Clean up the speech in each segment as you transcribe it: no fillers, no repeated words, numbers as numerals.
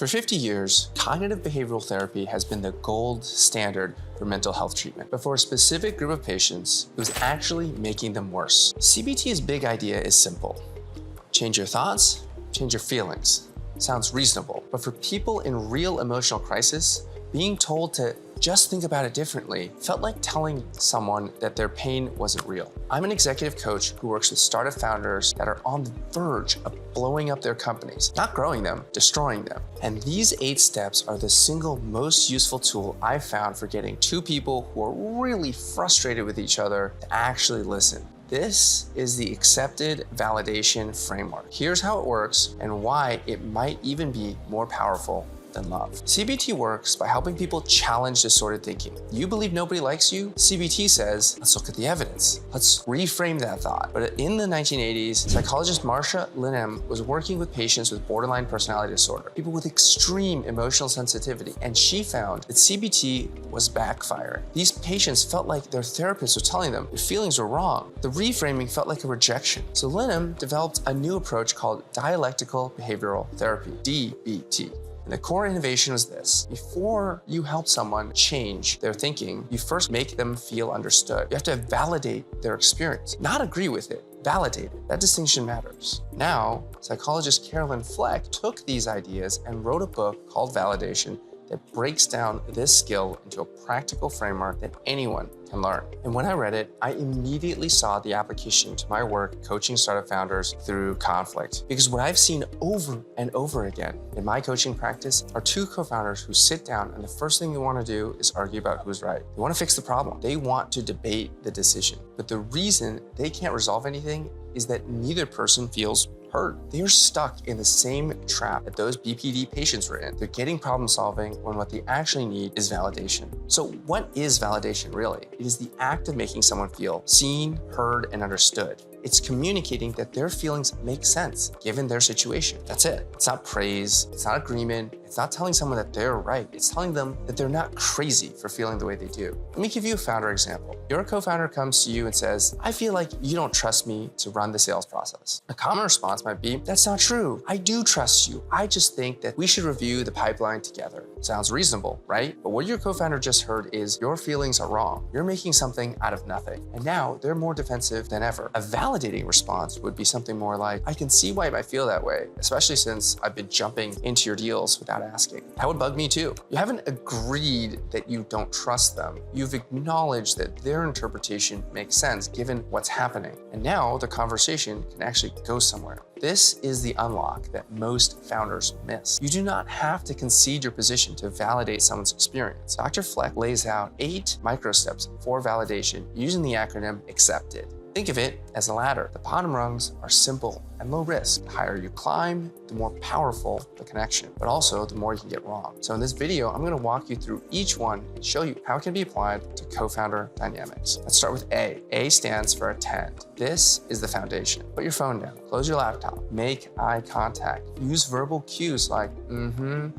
For 50 years, cognitive behavioral therapy has been the gold standard for mental health treatment, but for a specific group of patients, it was actually making them worse. CBT's big idea is simple. Change your thoughts, change your feelings. Sounds reasonable, but for people in real emotional crisis, being told to just think about it differently felt like telling someone that their pain wasn't real. I'm an executive coach who works with startup founders that are on the verge of blowing up their companies, not growing them, destroying them. And these 8 steps are the single most useful tool I've found for getting 2 people who are really frustrated with each other to actually listen. This is the accepted validation framework. Here's how it works and why it might even be more powerful than love. CBT works by helping people challenge distorted thinking. You believe nobody likes you? CBT says, let's look at the evidence. Let's reframe that thought. But in the 1980s, psychologist Marsha Linehan was working with patients with borderline personality disorder, people with extreme emotional sensitivity, and she found that CBT was backfiring. These patients felt like their therapist was telling them their feelings were wrong. The reframing felt like a rejection. So Linehan developed a new approach called dialectical behavioral therapy, DBT. And the core innovation was this. Before you help someone change their thinking, you first make them feel understood. You have to validate their experience, not agree with it, validate it. That distinction matters. Now, psychologist Carolyn Fleck took these ideas and wrote a book called Validation that breaks down this skill into a practical framework that anyone can learn. And when I read it, I immediately saw the application to my work coaching startup founders through conflict. Because what I've seen over and over again in my coaching practice are 2 co-founders who sit down and the first thing they want to do is argue about who's right. They want to fix the problem. They want to debate the decision. But the reason they can't resolve anything is that neither person feels heard. They're stuck in the same trap that those BPD patients were in. They're getting problem solving when what they actually need is validation. So what is validation really? It is the act of making someone feel seen, heard, and understood. It's communicating that their feelings make sense given their situation. That's it. It's not praise, it's not agreement, it's not telling someone that they're right. It's telling them that they're not crazy for feeling the way they do. Let me give you a founder example. Your co-founder comes to you and says, I feel like you don't trust me to run the sales process. A common response might be, that's not true. I do trust you. I just think that we should review the pipeline together. Sounds reasonable, right? But what your co-founder just heard is your feelings are wrong. You're making something out of nothing. And now they're more defensive than ever. A validating response would be something more like, I can see why you might feel that way, especially since I've been jumping into your deals without asking. That would bug me too. You haven't agreed that you don't trust them. You've acknowledged that their interpretation makes sense given what's happening. And now the conversation can actually go somewhere. This is the unlock that most founders miss. You do not have to concede your position to validate someone's experience. Dr. Fleck lays out 8 micro steps for validation using the acronym ACCEPTED. Think of it as a ladder. The bottom rungs are simple and low risk. The higher you climb, the more powerful the connection, but also the more you can get wrong. So in this video, I'm going to walk you through each one and show you how it can be applied to co-founder dynamics. Let's start with A. A stands for attend. This is the foundation. Put your phone down, close your laptop, make eye contact, use verbal cues like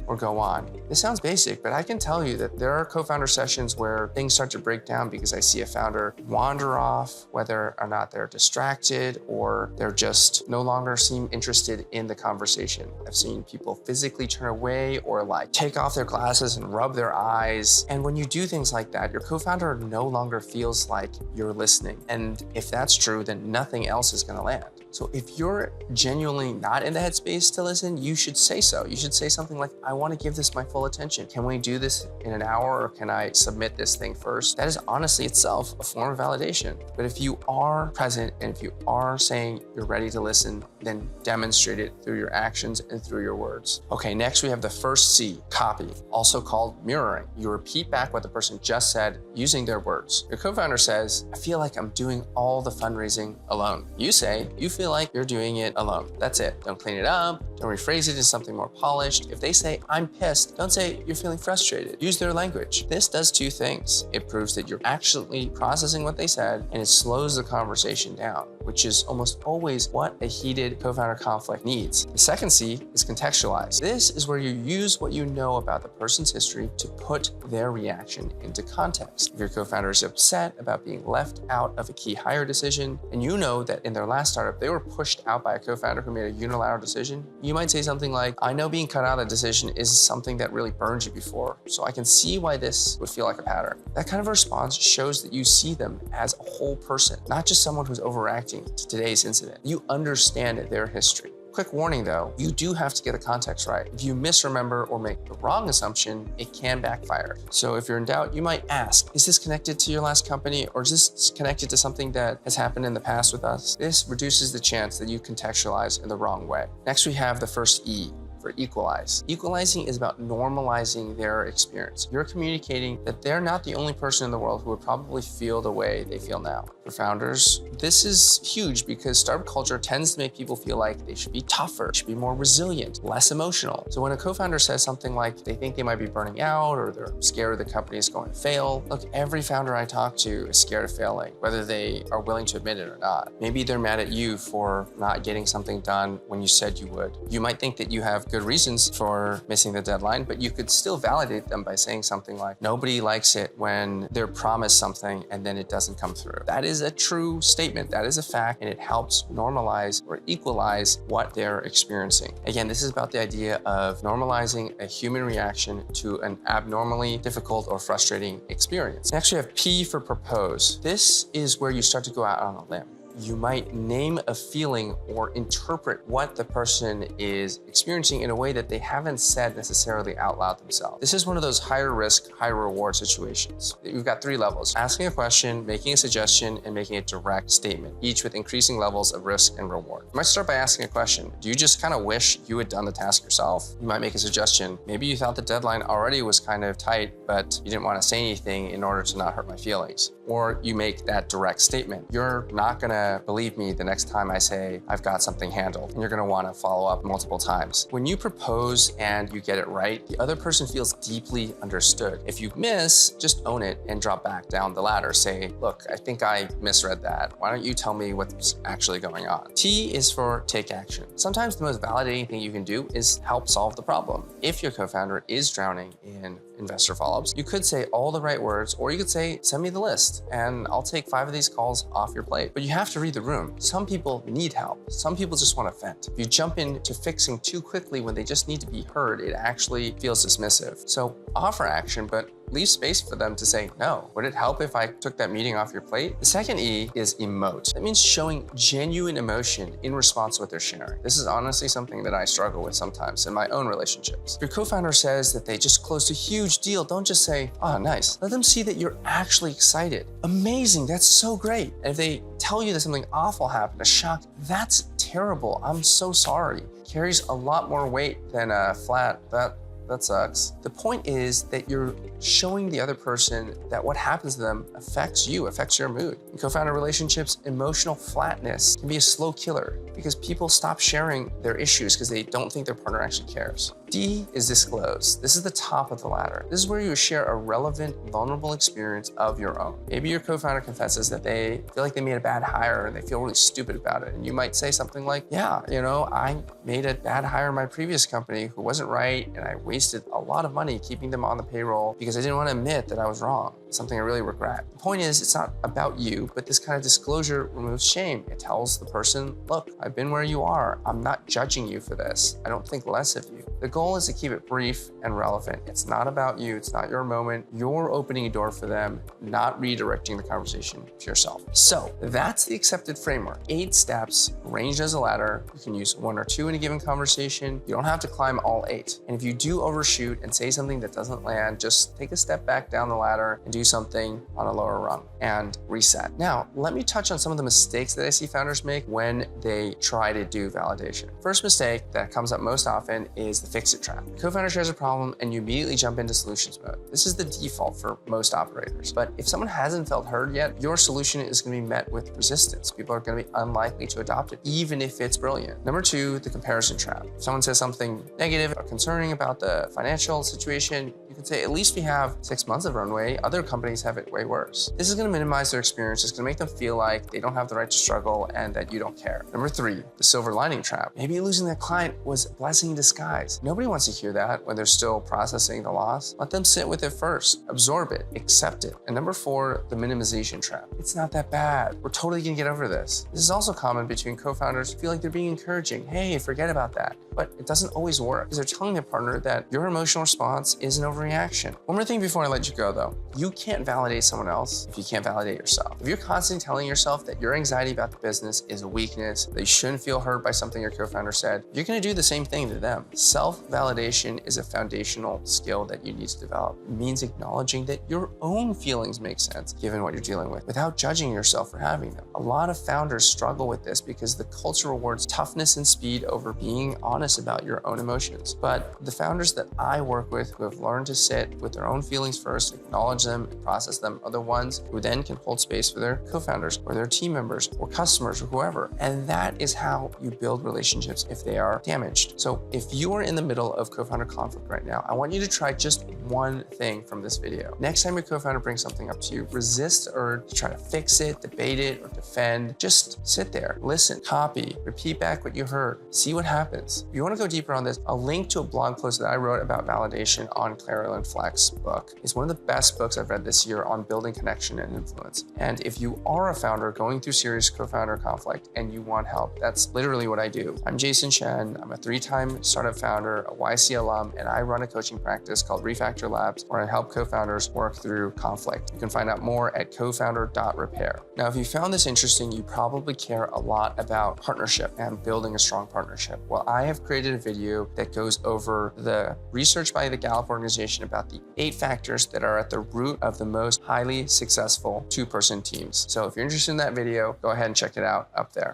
or go on. This sounds basic, but I can tell you that there are co-founder sessions where things start to break down because I see a founder wander off, whether or not they're distracted or they're just no longer seem interested in the conversation. I've seen people physically turn away or like take off their glasses and rub their eyes. And when you do things like that, your co-founder no longer feels like you're listening. And if that's true, then nothing else is going to land. So if you're genuinely not in the headspace to listen, you should say so. You should say something like, I want to give this my full attention. Can we do this in an hour or can I submit this thing first? That is honestly itself a form of validation. But if you are present and if you are saying you're ready to listen, then demonstrate it through your actions and through your words. Okay, next we have the first C, copy, also called mirroring. You repeat back what the person just said using their words. Your co-founder says, I feel like I'm doing all the fundraising alone. You say, you feel like you're doing it alone. That's it. Don't clean it up. Don't rephrase it into something more polished. If they say, I'm pissed, don't say you're feeling frustrated. Use their language. This does 2 things. It proves that you're actually processing what they said and it slows the conversation down. which is almost always what a heated co-founder conflict needs. The second C is contextualize. This is where you use what you know about the person's history to put their reaction into context. If your co-founder is upset about being left out of a key hire decision, and you know that in their last startup, they were pushed out by a co-founder who made a unilateral decision, you might say something like, I know being cut out of the decision is something that really burned you before, so I can see why this would feel like a pattern. That kind of response shows that you see them as a whole person, not just someone who's overreacting to today's incident. You understand their history. Quick warning though, you do have to get the context right. If you misremember or make the wrong assumption, it can backfire. So if you're in doubt, you might ask, is this connected to your last company, or is this connected to something that has happened in the past with us? This reduces the chance that you contextualize in the wrong way. Next, we have the first E, for equalize. Equalizing is about normalizing their experience. You're communicating that they're not the only person in the world who would probably feel the way they feel now. For founders, this is huge because startup culture tends to make people feel like they should be tougher, should be more resilient, less emotional. So when a co-founder says something like they think they might be burning out or they're scared the company is going to fail, look, every founder I talk to is scared of failing, whether they are willing to admit it or not. Maybe they're mad at you for not getting something done when you said you would. You might think that you have good reasons for missing the deadline, but you could still validate them by saying something like, nobody likes it when they're promised something and then it doesn't come through. That is a true statement. That is a fact, and it helps normalize or equalize what they're experiencing. Again, this is about the idea of normalizing a human reaction to an abnormally difficult or frustrating experience. Next, we have P for propose. This is where you start to go out on a limb. You might name a feeling or interpret what the person is experiencing in a way that they haven't said necessarily out loud themselves. This is one of those higher risk, high reward situations. We've got 3 levels: asking a question, making a suggestion, and making a direct statement, each with increasing levels of risk and reward. You might start by asking a question. Do you just kind of wish you had done the task yourself? You might make a suggestion. Maybe you thought the deadline already was kind of tight, but you didn't want to say anything in order to not hurt my feelings. Or you make that direct statement. You're not gonna believe me the next time I say I've got something handled, and you're gonna wanna follow up multiple times. When you propose and you get it right, the other person feels deeply understood. If you miss, just own it and drop back down the ladder. Say, look, I think I misread that. Why don't you tell me what's actually going on? T is for take action. Sometimes the most validating thing you can do is help solve the problem. If your co-founder is drowning in investor follow-ups, you could say all the right words, or you could say, send me the list and I'll take 5 of these calls off your plate. But you have to read the room. Some people need help. Some people just want to vent. If you jump into fixing too quickly when they just need to be heard, it actually feels dismissive. So offer action, but leave space for them to say no. Would it help if I took that meeting off your plate? The second E is emote. That means showing genuine emotion in response to what they're sharing. This is honestly something that I struggle with sometimes in my own relationships. If your co-founder says that they just closed a huge deal, don't just say, oh, nice. Let them see that you're actually excited. Amazing, that's so great. And if they tell you that something awful happened, a shock, that's terrible, I'm so sorry, carries a lot more weight than a flat, that sucks. The point is that you're showing the other person that what happens to them affects you, affects your mood. In co-founder relationships, emotional flatness can be a slow killer because people stop sharing their issues because they don't think their partner actually cares. D is disclose. This is the top of the ladder. This is where you share a relevant, vulnerable experience of your own. Maybe your co-founder confesses that they feel like they made a bad hire and they feel really stupid about it. And you might say something like, yeah, I made a bad hire in my previous company who wasn't right, and I wasted a lot of money keeping them on the payroll because I didn't want to admit that I was wrong. Something I really regret. The point is, it's not about you, but this kind of disclosure removes shame. It tells the person, look, I've been where you are. I'm not judging you for this. I don't think less of you. The goal is to keep it brief and relevant. It's not about you. It's not your moment. You're opening a door for them, not redirecting the conversation to yourself. So that's the accepted framework. 8 steps ranged as a ladder. You can use 1 or 2 in a given conversation. You don't have to climb all 8. And if you do overshoot and say something that doesn't land, just take a step back down the ladder and do something on a lower rung and reset. Now, let me touch on some of the mistakes that I see founders make when they try to do validation. First mistake that comes up most often is the fix-it trap. Co-founder shares a problem and you immediately jump into solutions mode. This is the default for most operators. But if someone hasn't felt heard yet, your solution is going to be met with resistance. People are going to be unlikely to adopt it, even if it's brilliant. Number 2, the comparison trap. If someone says something negative or concerning about the financial situation, you can could say, at least we have 6 months of runway. Other companies have it way worse. This is gonna minimize their experience. It's gonna make them feel like they don't have the right to struggle and that you don't care. Number 3, the silver lining trap. Maybe losing that client was a blessing in disguise. Nobody wants to hear that when they're still processing the loss. Let them sit with it first, absorb it, accept it. And number 4, the minimization trap. It's not that bad. We're totally gonna get over this. This is also common between co-founders who feel like they're being encouraging. Hey, forget about that. But it doesn't always work because they're telling their partner that your emotional response is an overreaction. One more thing before I let you go though. You can't validate someone else if you can't validate yourself. If you're constantly telling yourself that your anxiety about the business is a weakness, that you shouldn't feel hurt by something your co-founder said, you're gonna do the same thing to them. Self-validation is a foundational skill that you need to develop. It means acknowledging that your own feelings make sense given what you're dealing with without judging yourself for having them. A lot of founders struggle with this because the culture rewards toughness and speed over being honest about your own emotions. But the founders that I work with who have learned to sit with their own feelings first, acknowledge them, and process them are the ones who then can hold space for their co-founders or their team members or customers or whoever. And that is how you build relationships if they are damaged. So if you are in the middle of co-founder conflict right now, I want you to try just one thing from this video. Next time your co-founder brings something up to you, resist the urge to try to fix it, debate it, or defend. Just sit there, listen, copy, repeat back what you heard, see what happens. If you want to go deeper on this, I'll link to a blog post that I wrote about validation on Claire Fleck's book. It's one of the best books I've read this year on building connection and influence. And if you are a founder going through serious co-founder conflict and you want help, that's literally what I do. I'm Jason Chen. I'm a 3-time startup founder, a YC alum, and I run a coaching practice called Refactor Labs where I help co-founders work through conflict. You can find out more at cofounder.repair. Now, if you found this interesting, you probably care a lot about partnership and building a strong partnership. Well, I have created a video that goes over the research by the Gallup organization about the 8 factors that are at the root of the most highly successful 2-person teams. So if you're interested in that video, go ahead and check it out up there.